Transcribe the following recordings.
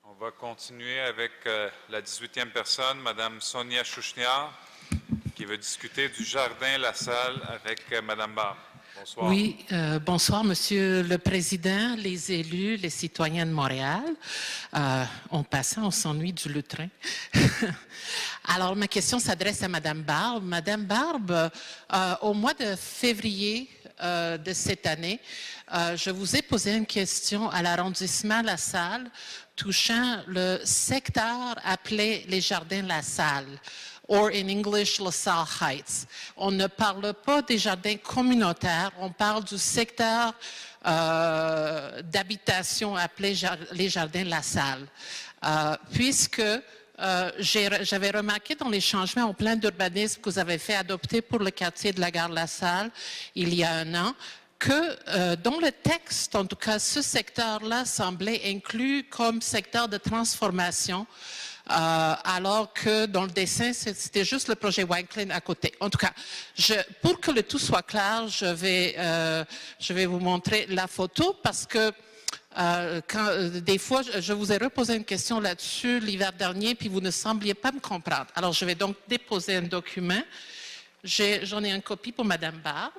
On va continuer avec la 18e personne, Mme Sonia Chouchniar, qui veut discuter du jardin La Salle avec Mme Barbe. Bonsoir. Oui, bonsoir, Monsieur le Président, les élus, les citoyens de Montréal. En passant, on s'ennuie du lutrin. Alors, ma question s'adresse à Mme Barbe. Mme Barbe, au mois de février de cette année, je vous ai posé une question à l'arrondissement La Salle touchant le secteur appelé les Jardins La Salle, or in English, La Salle Heights. On ne parle pas des jardins communautaires, on parle du secteur d'habitation appelé les Jardins La Salle. Puisque j'avais remarqué dans les changements au plan d'urbanisme que vous avez fait adopter pour le quartier de la gare La Salle il y a un an, que dans le texte, en tout cas, ce secteur-là semblait inclus comme secteur de transformation, alors que dans le dessin, c'était juste le projet Wanklin à côté. En tout cas, pour que le tout soit clair, je vais vous montrer la photo parce que des fois, je vous ai reposé une question là-dessus l'hiver dernier, puis vous ne sembliez pas me comprendre. Alors, je vais donc déposer un document. J'en ai une copie pour Mme Barbe.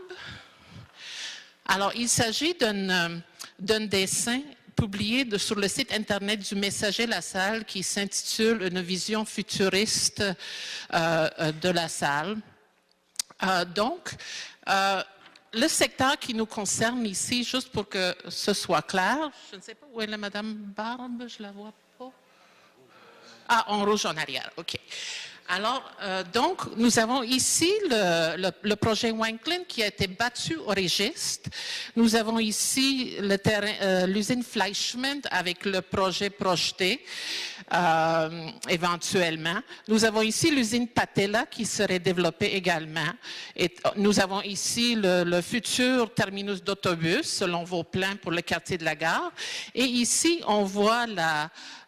Alors, il s'agit d'un dessin publié sur le site Internet du Messager La Salle qui s'intitule « Une vision futuriste de la salle ». Donc, le secteur qui nous concerne ici, juste pour que ce soit clair, je ne sais pas où est la Mme Barbe, je la vois pas. Ah, en rouge en arrière, OK. Alors, donc, nous avons ici le projet Wanklin qui a été battu au registre. Nous avons ici l'usine Fleischmann avec le projet projeté, éventuellement. Nous avons ici l'usine Patella qui serait développée également. Et nous avons ici le futur terminus d'autobus, selon vos plans pour le quartier de la gare. Et ici, on voit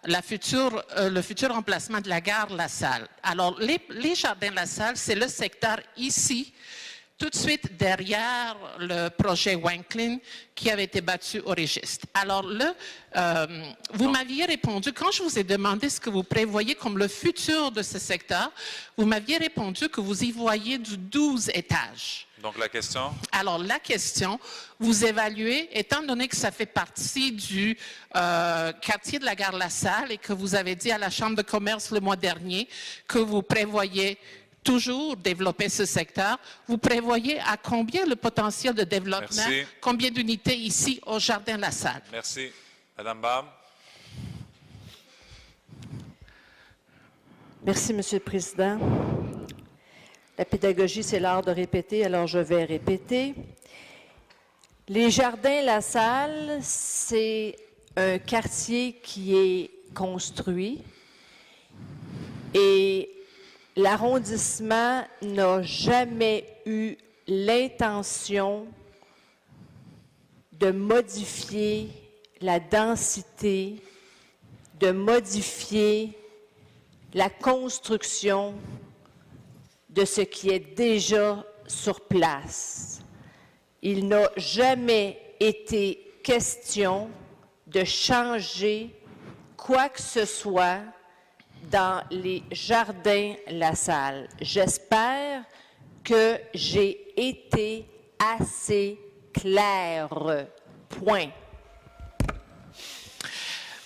le futur emplacement de la gare La Salle. Alors, les Jardins La Salle, c'est le secteur ici, tout de suite derrière le projet Wanklin qui avait été battu au registre. Alors, vous m'aviez répondu, quand je vous ai demandé ce que vous prévoyez comme le futur de ce secteur, vous m'aviez répondu que vous y voyez du 12 étages. Donc, la question? Alors, la question, vous évaluez, étant donné que ça fait partie du quartier de la gare La Salle et que vous avez dit à la Chambre de commerce le mois dernier que vous prévoyez toujours développer ce secteur, vous prévoyez à combien le potentiel de développement, merci. Combien d'unités ici au Jardin La Salle? Merci. Madame Barbe? Merci, Monsieur le Président. La pédagogie, c'est l'art de répéter, alors je vais répéter. Les Jardins La Salle, c'est un quartier qui est construit et l'arrondissement n'a jamais eu l'intention de modifier la densité, de modifier la construction de ce qui est déjà sur place. Il n'a jamais été question de changer quoi que ce soit dans les Jardins La Salle. J'espère que j'ai été assez claire. Point.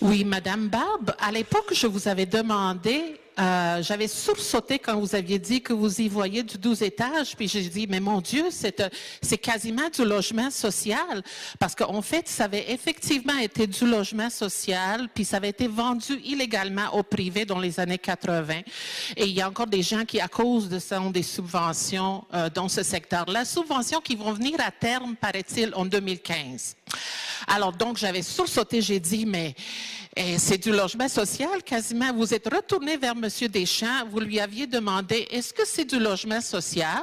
Oui, Madame Barbe, à l'époque, je vous avais demandé, j'avais sursauté quand vous aviez dit que vous y voyez du 12 étages, puis j'ai dit, mais mon Dieu, c'est quasiment du logement social, parce qu'en fait, ça avait effectivement été du logement social, puis ça avait été vendu illégalement au privé dans les années 80, et il y a encore des gens qui, à cause de ça, ont des subventions dans ce secteur-là, subventions qui vont venir à terme, paraît-il, en 2015. Alors, donc, j'avais sursauté, j'ai dit, mais c'est du logement social quasiment. Vous êtes retourné vers M. Deschamps, vous lui aviez demandé, est-ce que c'est du logement social?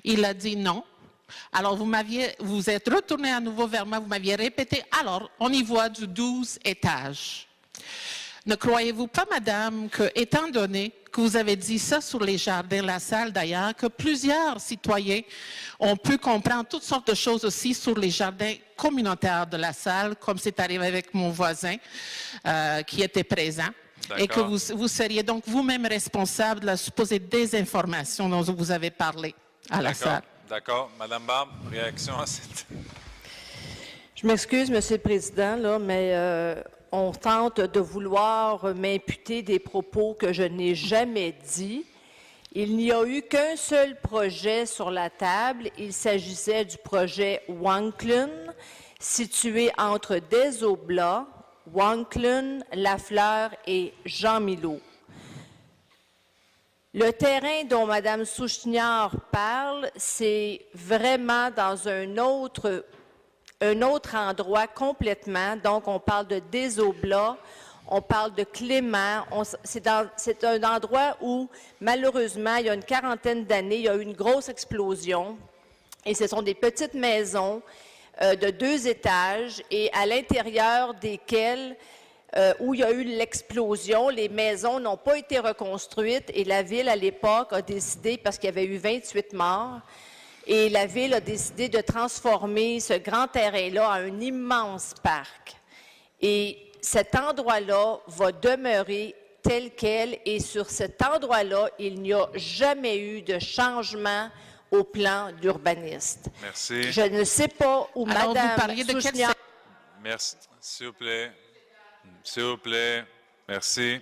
Il a dit non. Alors, vous êtes retourné à nouveau vers moi, vous m'aviez répété, alors, on y voit du 12 étages. Ne croyez-vous pas, Madame, que, étant donné que vous avez dit ça sur les jardins La Salle d'ailleurs, que plusieurs citoyens ont pu comprendre toutes sortes de choses aussi sur les jardins communautaires de La Salle, comme c'est arrivé avec mon voisin qui était présent, et que vous seriez donc vous-même responsable de la supposée désinformation dont vous avez parlé à La Salle. D'accord. Madame Barbe, réaction à cette... Je m'excuse, Monsieur le Président, là, mais on tente de vouloir m'imputer des propos que je n'ai jamais dits. Il n'y a eu qu'un seul projet sur la table. Il s'agissait du projet Wanklyn, situé entre Des-Oblats, Wanklyn, Lafleur et Jean-Milo. Le terrain dont Mme Souchniard parle, c'est vraiment dans un autre endroit complètement. Donc, on parle de Des-Oblats, on parle de Clément. C'est un endroit où, malheureusement, il y a une quarantaine d'années, il y a eu une grosse explosion. Et ce sont des petites maisons de 2 étages et à l'intérieur desquelles, où il y a eu l'explosion, les maisons n'ont pas été reconstruites et la Ville, à l'époque, a décidé, parce qu'il y avait eu 28 morts, et la Ville a décidé de transformer ce grand terrain-là en un immense parc. Et cet endroit-là va demeurer tel quel, et sur cet endroit-là, il n'y a jamais eu de changement au plan d'urbaniste. Merci. Je ne sais pas où Alors, Mme vous parliez de quel Souchniard... Merci. S'il vous plaît. S'il vous plaît. Merci.